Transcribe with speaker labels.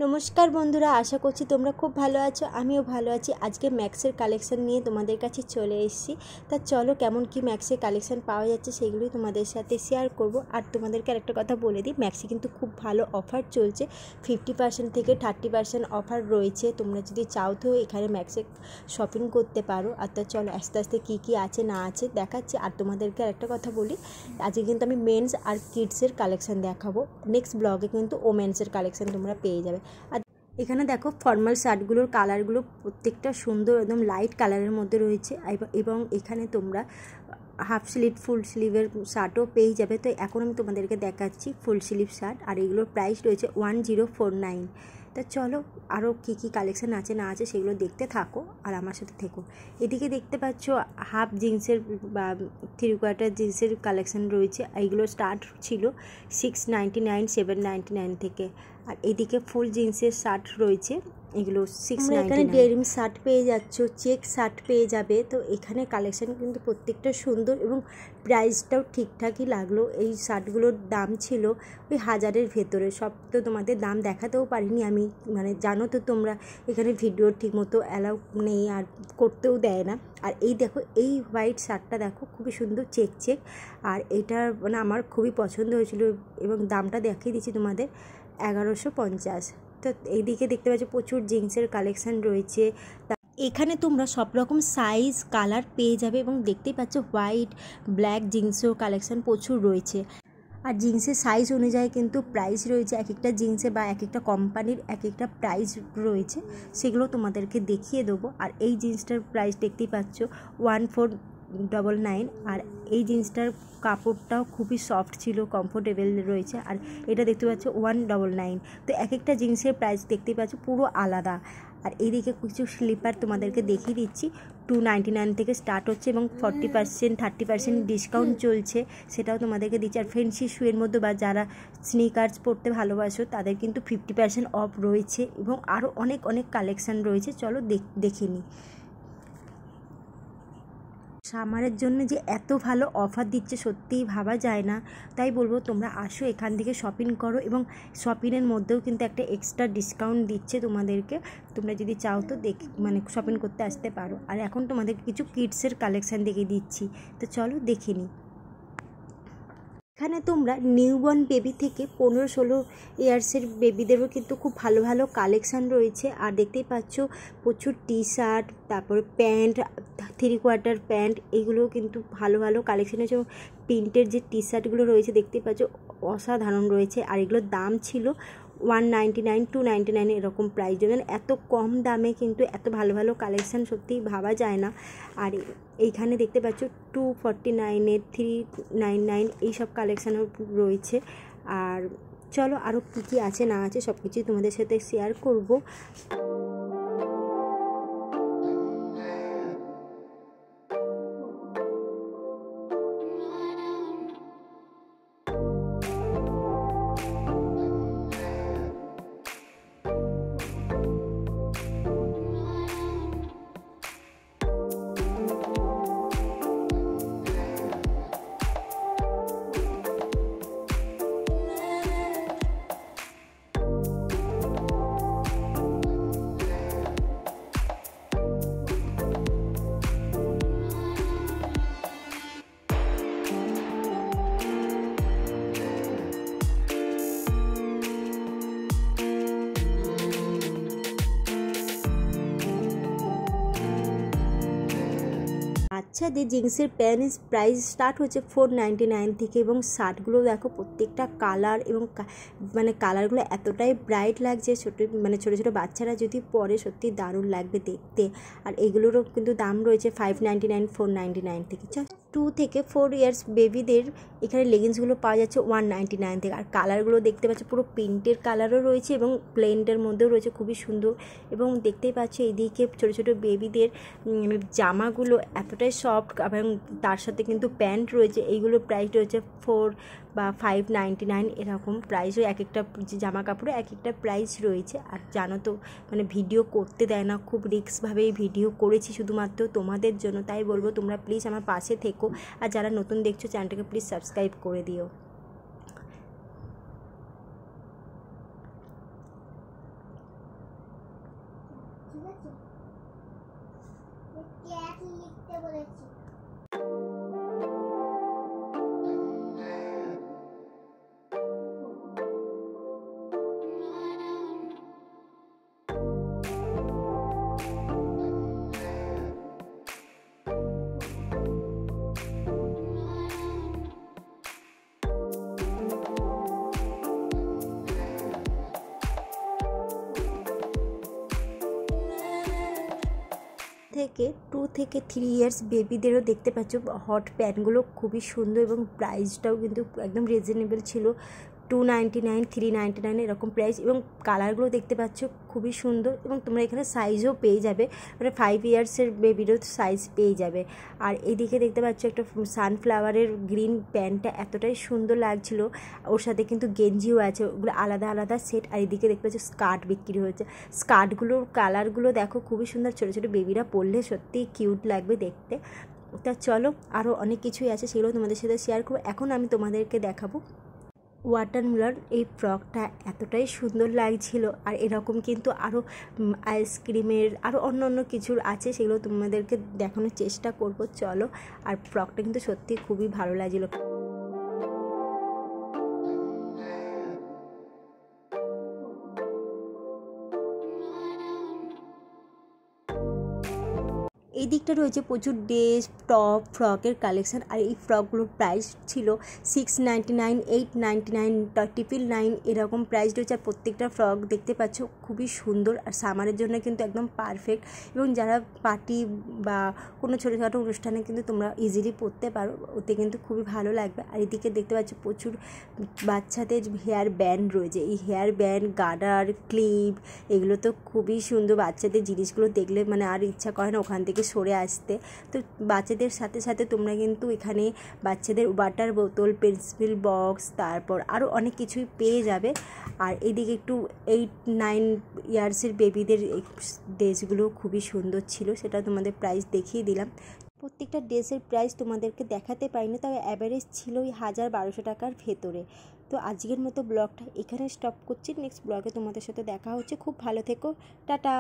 Speaker 1: নমস্কার বন্ধুরা, আশা করছি তোমরা খুব ভালো আছো। আমিও ভালো আছি। আজকে ম্যাক্সের কালেকশন নিয়ে তোমাদের কাছে চলে এসেছি। তা চলো কেমন কি ম্যাক্সের কালেকশন পাওয়া যাচ্ছে সেগুলোই তোমাদের সাথে শেয়ার করব। আর তোমাদেরকে আরেকটা কথা বলে দিই, ম্যাক্সে কিন্তু খুব ভালো অফার চলছে। 50% থেকে 30% অফার রয়েছে। তোমরা যদি চাও তো এখানে ম্যাক্সে শপিং করতে পারো। আর তা চলো আস্তে আস্তে কী কী আছে না আছে দেখাচ্ছি। আর তোমাদেরকে আরেকটা কথা বলি, আজকে কিন্তু আমি মেন্স আর কিডসের কালেকশন দেখাবো। নেক্সট ব্লগে কিন্তু ওমেন্সের কালেকশন তোমরা পেয়ে যাবে। আর এখানে দেখো ফর্মাল শার্টগুলোর কালারগুলো প্রত্যেকটা সুন্দর, একদম লাইট কালারের মধ্যে রয়েছে। এবং এখানে তোমরা হাফ স্লিভ ফুল স্লিভের শার্টও পেয়ে যাবে। তো এখন আমি তোমাদেরকে দেখাচ্ছি ফুল স্লিভ শার্ট, আর এগুলোর প্রাইস রয়েছে 1049। তা চলো আরও কী কী কালেকশান আছে না আছে সেগুলো দেখতে থাকো আর আমার সাথে থেকো। এদিকে দেখতে পাচ্ছ হাফ জিন্সের বা 3/4 জিন্সের কালেকশান রয়েছে। এইগুলো স্টার্ট ছিল 699, 799 থেকে। আর এদিকে ফুল জিন্সের শার্ট রয়েছে, এগুলো 699। এখানে ডেনিম শার্ট পেয়ে যাচ্ছ, চেক শার্ট পেয়ে যাবে। তো এখানে কালেকশান কিন্তু প্রত্যেকটা সুন্দর এবং প্রাইসটাও ঠিকঠাকই লাগলো। এই শার্টগুলোর দাম ছিল ওই 1000-এর ভেতরে। সব তো তোমাদের দাম দেখাতেও পারিনি আমি, মানে জানো তো তোমরা এখানে ভিডিও ঠিকমতো অ্যালাউ নেই আর করতেও দেয় না। আর এই দেখো এই হোয়াইট শার্টটা দেখো, খুবই সুন্দর চেক। আর এটা মানে আমার খুবই পছন্দ হয়েছিল এবং দামটা দেখিয়ে দিচ্ছি তোমাদের, 1150। তো এইদিকে দেখতে পাচ্ছ প্রচুর জিন্সের কালেকশান রয়েছে। এখানে তোমরা সব রকম সাইজ কালার পেয়ে যাবে এবং দেখতেই পাচ্ছ হোয়াইট ব্ল্যাক জিন্সের কালেকশান প্রচুর রয়েছে। আর জিন্সের সাইজ অনুযায়ী কিন্তু প্রাইস রয়েছে, এক একটা জিন্সে বা এক একটা কোম্পানির এক একটা প্রাইস রয়েছে, সেগুলো তোমাদেরকে দেখিয়ে দেবো। আর এই জিন্সটার প্রাইস দেখতেই পাচ্ছ 1499। আর এই জিন্সটার কাপড়টাও খুবই সফট ছিল, কমফোর্টেবল রয়েছে। আর এটা দেখতে পাচ্ছ 199। তো এক একটা জিন্সের প্রাইস দেখতেই পাচ্ছ পুরো আলাদা। আর এইদিকে কিছু স্লিপার তোমাদেরকে দেখিয়ে দিচ্ছি, 299 থেকে স্টার্ট হচ্ছে এবং 40% 30% ডিসকাউন্ট চলছে, সেটাও তোমাদেরকে দিচ্ছি। আর ফ্যান্সি শুয়ের মধ্যে বা যারা স্নিকার্স পরতে ভালোবাসো তাদের কিন্তু 50% অফ রয়েছে এবং আরও অনেক কালেকশান রয়েছে। চলো দেখে নিই। সামারের জন্য যে এত ভালো অফার দিচ্ছে সত্যিই ভাবা যায় না। তাই বলবো তোমরা আসো, এখান থেকে শপিং করো এবং শপিংয়ের মধ্যেও কিন্তু একটা এক্সট্রা ডিসকাউন্ট দিচ্ছে তোমাদেরকে। তোমরা যদি চাও তো মানে শপিং করতে আসতে পারো। আর এখন তোমাদেরকে কিছু কিডসের কালেকশান দেখিয়ে দিচ্ছি, তো চলো দেখে নিই। এখানে তোমরা নিউবর্ন বেবি থেকে 15-16 ইয়ার্সের বেবিদেরও কিন্তু খুব ভালো কালেকশান রয়েছে। আর দেখতেই পাচ্ছ প্রচুর টি শার্ট, তারপরে প্যান্ট, 3/4 প্যান্ট, এগুলোও কিন্তু ভালো কালেকশান আছে। এবং প্রিন্টের যে টি শার্টগুলো রয়েছে দেখতেই পাচ্ছ অসাধারণ রয়েছে। আর এগুলোর দাম ছিল 199, 299 এরকম প্রাইস। যেমন এত কম দামে কিন্তু এত ভালো কালেকশান সত্যিই ভাবা যায় না। আর এইখানে দেখতে পাচ্ছ 249, 399 এইসব কালেকশানও রয়েছে। আর চলো আরও কী আছে না আছে সব কিছুই তোমাদের সাথে শেয়ার করব। বাচ্চাদের জিন্সের প্যান্ট প্রাইস স্টার্ট হচ্ছে 499 থেকে। এবং শার্টগুলো দেখো প্রত্যেকটা কালার এবং মানে কালারগুলো এতটাই ব্রাইট লাগছে, ছোটো বাচ্চারা যদি পরে সত্যি দারুণ লাগবে দেখতে। আর এগুলোরও কিন্তু দাম রয়েছে 599, 499 থেকে। 2 থেকে 4 ইয়ার্স বেবিদের এখানে লেগিংসগুলো পাওয়া যাচ্ছে 199 থেকে। আর কালারগুলো দেখতে পাচ্ছ পুরো প্রিন্টের কালারও রয়েছে এবং প্লেনের মধ্যেও রয়েছে, খুবই সুন্দর। এবং দেখতেই পাচ্ছ এইদিকে ছোটো বেবিদের জামাগুলো এতটাই সফট এবং তার সাথে কিন্তু প্যান্ট রয়েছে। এইগুলো প্রাইস রয়েছে 4 বা 599 এরকম প্রাইস। এক একটা জামা কাপড়ে এক একটা প্রাইস রয়েছে। আর জানো তো মানে ভিডিও করতে দেয় না, খুব রিস্কভাবেই ভিডিও করেছি শুধুমাত্র তোমাদের জন্য। তাই বলবো তোমরা প্লিজ আমার পাশে থেকো। আর যারা নতুন দেখছো চ্যানেলটাকে প্লিজ সাবস্ক্রাইব করে দিও। থেকে 2 থেকে 3 ইয়ার্স বেবিদেরও দেখতে পাচ্ছ হট প্যান্টগুলো খুবই সুন্দর এবং প্রাইসটাও কিন্তু একদম রিজনেবল ছিল। 299, 399 এরকম প্রাইস, এবং কালারগুলো দেখতে পাচ্ছ খুবই সুন্দর, এবং তোমরা এখানে সাইজও পেয়ে যাবে, মানে 5 ইয়ার্সের বেবিরও সাইজ পেয়ে যাবে। আর এদিকে দেখতে পাচ্ছ একটা সানফ্লাওয়ারের গ্রিন প্যান্টটা এতটাই সুন্দর লাগছিল, ওর সাথে কিন্তু গেঞ্জিও আছে, ওগুলো আলাদা আলাদা সেট। আর এদিকে দেখতে পাচ্ছ স্কার্ট বিক্রি হয়েছে, স্কার্টগুলোর কালারগুলো দেখো খুবই সুন্দর, ছোটো ছোটো বেবিরা পরলে সত্যিই কিউট লাগবে দেখতে। তা চলো আরও অনেক কিছুই আছে, সেগুলো তোমাদের সাথে শেয়ার করবো। এখন আমি তোমাদেরকে দেখাবো ওয়াটারমেলন। এই ফ্রকটা এতটাই সুন্দর লাগছিল, আর এরকম কিন্তু আরও আইসক্রিমের আরও অন্য অন্য কিছুর আছে, সেগুলো তোমাদেরকে দেখানোর চেষ্টা করব। চলো, আর ফ্রকটা কিন্তু সত্যি খুবই ভালো লাগছিলো। এই দিকটা রয়েছে প্রচুর ড্রেস, টপ, ফ্রকের কালেকশান। আর এই ফ্রকগুলোর প্রাইস ছিল 699, 899, 999 এরকম প্রাইস রয়েছে। আর প্রত্যেকটা ফ্রক দেখতে পাচ্ছ খুবই সুন্দর, আর সামারের জন্য কিন্তু একদম পারফেক্ট, এবং যারা পার্টি বা কোনো ছোটোখাটো অনুষ্ঠানে কিন্তু তোমরা ইজিলি পরতে পারো, ওতে কিন্তু খুবই ভালো লাগবে। আর এদিকে দেখতে পাচ্ছ প্রচুর বাচ্চাদের হেয়ার ব্যান্ড রয়েছে, এই হেয়ার ব্যান্ড, গার্ডার, ক্লিপ, এগুলো তো খুবই সুন্দর। বাচ্চাদের জিনিসগুলো দেখলে মানে আর ইচ্ছা করে না ওখান থেকে সরে আসতে। তো বাচ্চাদের সাথে সাথে তোমরা কিন্তু এখানে বাচ্চাদের ওয়াটার বোতল, পেন্সিল বক্স, তারপর আরও অনেক কিছুই পেয়ে যাবে। আর এদিকে একটু 8-9 ইয়ার্সের বেবিদের এই ড্রেসগুলো খুবই সুন্দর ছিল, সেটা তোমাদের প্রাইস দেখিয়ে দিলাম। প্রত্যেকটা ড্রেসের প্রাইস তোমাদেরকে দেখাতে পারিনি, তবে অ্যাভারেজ ছিল ওই 1000-1200 টাকার ভেতরে। তো আজকের মতো ব্লগটা এখানে স্টপ করছি, নেক্সট ব্লগে তোমাদের সাথে দেখা হচ্ছে। খুব ভালো থেকো, টাটা।